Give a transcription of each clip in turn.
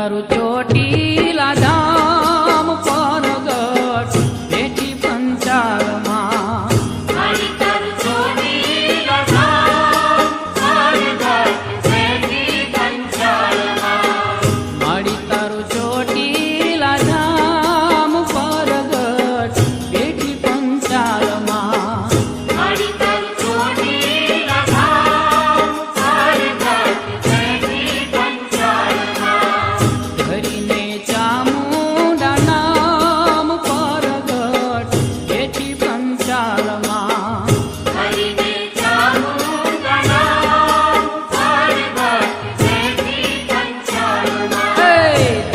તારું ચોટીલા ધામ પરગટ બેઠી પંચાળમાં મારી તારું ચોટીલા ધામ પરગટ બેઠી પંચાળમાં મારી તારું ચોટીલા ધામ પરગટ બેઠી પંચાળમાં મારી તારું ચોટીલા ધામ પરગટ બેઠી પંચાળમાં ધરીને ચામુંડા નામ પરગટ બેઠી પંચાળમાં હરિને ચામુંડા નામ પરગટ બેઠી પંચાળમાં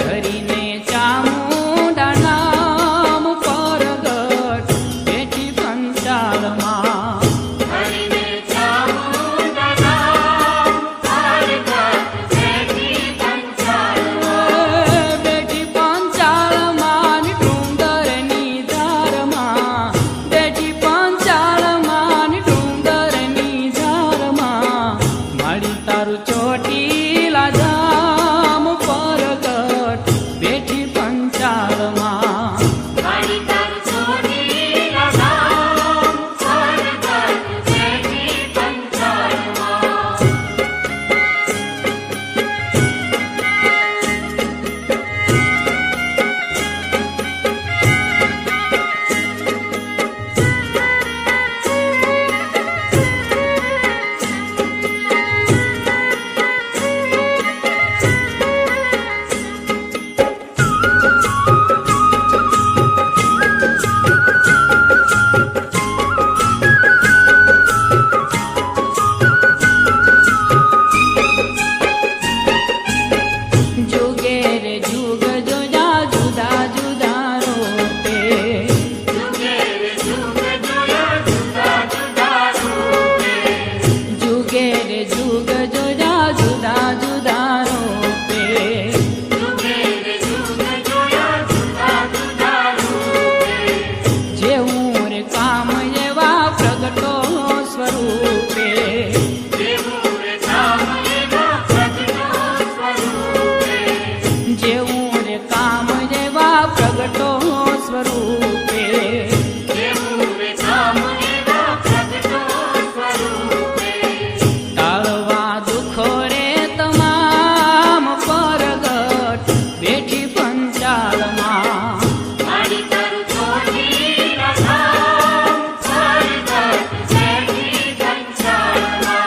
ધરીને ચામુંડા નામ પરગટ બેઠી પંચાળમાં હરિને ચામુંડા નામ પરગટ બેઠી પંચાળમાં બેઠી પંચાળમાં ની ડુંગરની ધારમાં બેઠી પંચાળમાં ની ડુંગરની ધારમાં મારી તારું ચોટીલા ધામ પરગટ બેઠી પંચાળમાં મારી તારું ચોટીલા ધામ પરગટ બેઠી પંચાળમાં જુગે રે જુગ જોયા જુદા જુદા રૂપે જુગે રે જુગ જોયા જુદા જુદા રૂપે જુગે રે જુગ જોયા જુદા જુદા રૂપે જુગે રે જુગ જોયા જુદા જુદા રૂપે જેવું રે કામ એવા પ્રગટો સ્વરૂપે જેવું રે કામ એવા પ્રગટો સ્વરૂપે જેવું રે કામ એવા પ્રગટો સ્વરૂપે જેવું રે કામ એવા પ્રગટો સ્વરૂપે ટાળવા દુઃખો રે તમામ પરગટ બેઠી પંચાળમાં મારી તારું ચોટીલા ધામ પરગટ બેઠી પંચાળમાં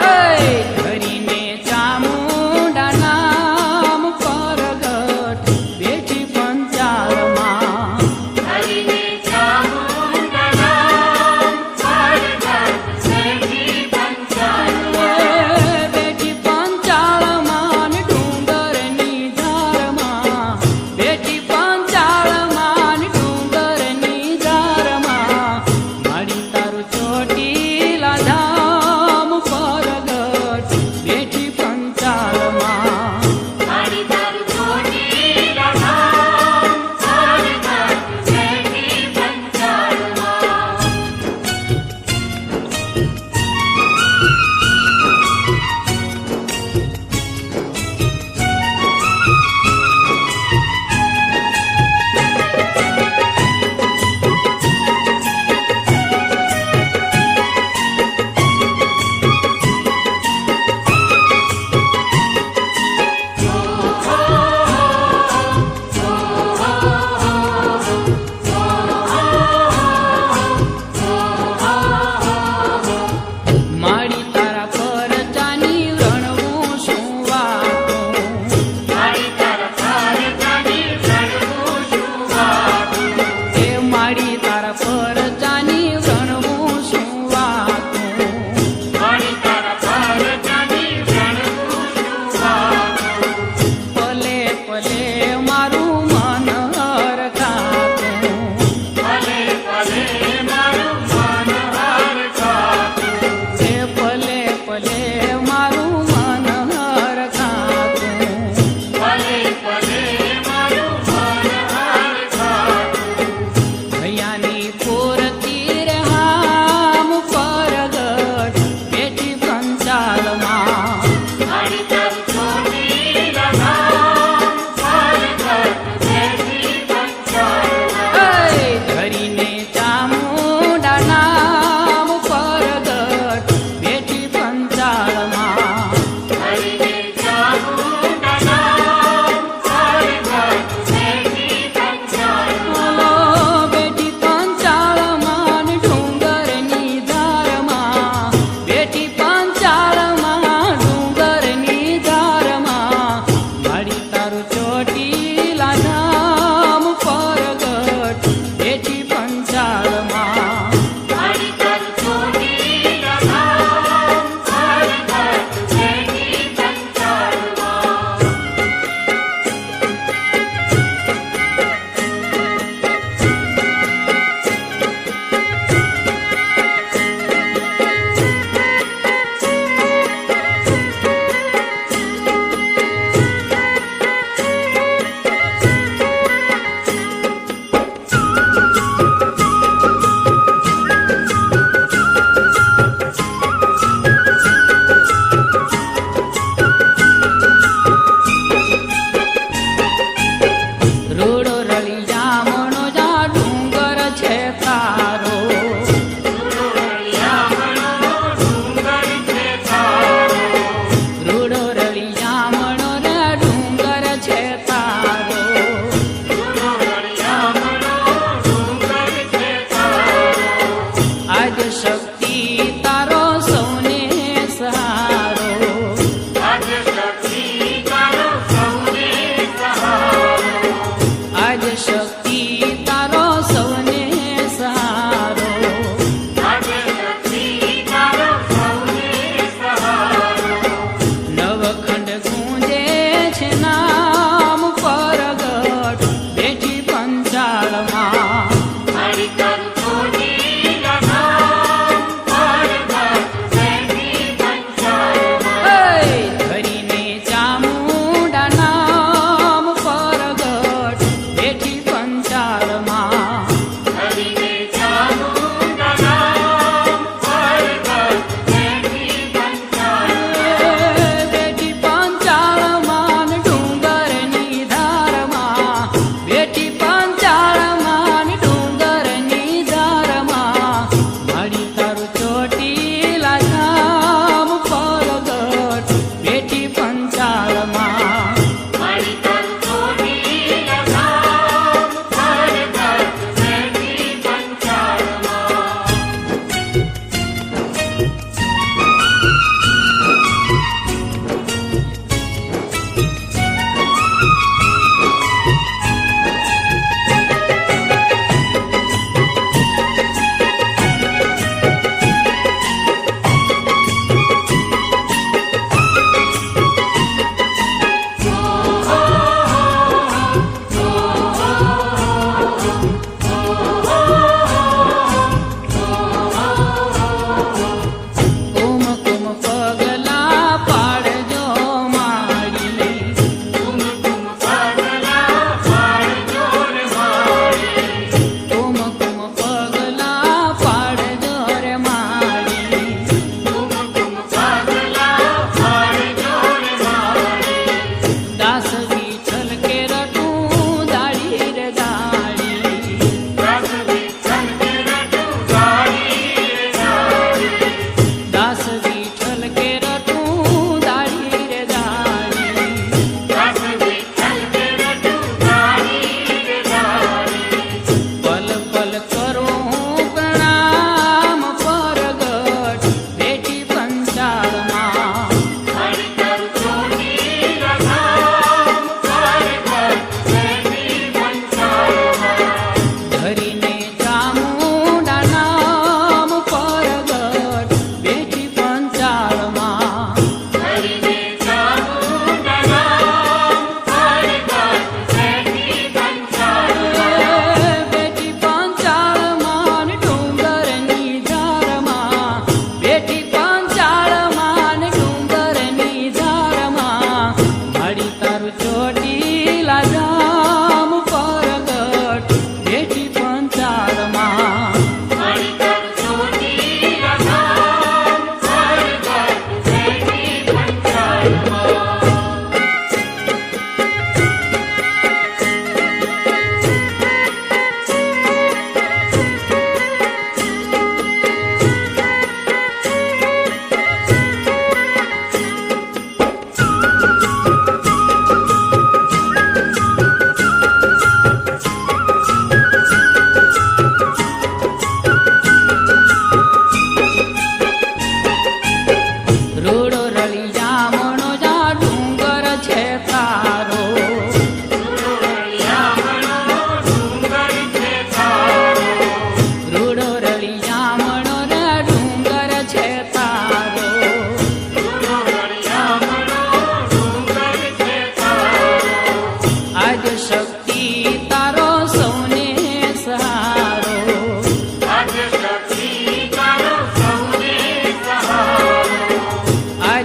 ધરીને ચામુંડા નામ પરગટ બેઠી પંચાળમાં હરિને ચામુંડા નામ પરગટ બેઠી પંચાળમાં બેઠી પંચાળમાં ને ડુંગરની ધારમાં બેઠી પંચાળમાં ને ડુંગરની ધારમાં મારી તારું ચોટીલા ધામ પરગટ બેઠી પંચાળમાં મારી તારું ચોટીલા ધામ પરગટ બેઠી પંચાળમાં મારી તારા પરચાની રણવું શું વાતું મારી તારા પરચાની રણવું શું વાતું એ મારી તારા પરચાની રણવું શું વાતું મારી તારા પરચાની રણવું શું વાતું પલે પલે મારું મન હરખાતું ભલે ભલે મારું મન હરખાતું એ પલે પલે મારું મન હરખાતું ભલે ભલે મારું મન હરખાતું ભૈયાની પૂરતી રે હામ પરગટ બેઠી પંચાળમાં મારી તારું ચોટીલા ધામ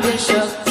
જ શક્તિ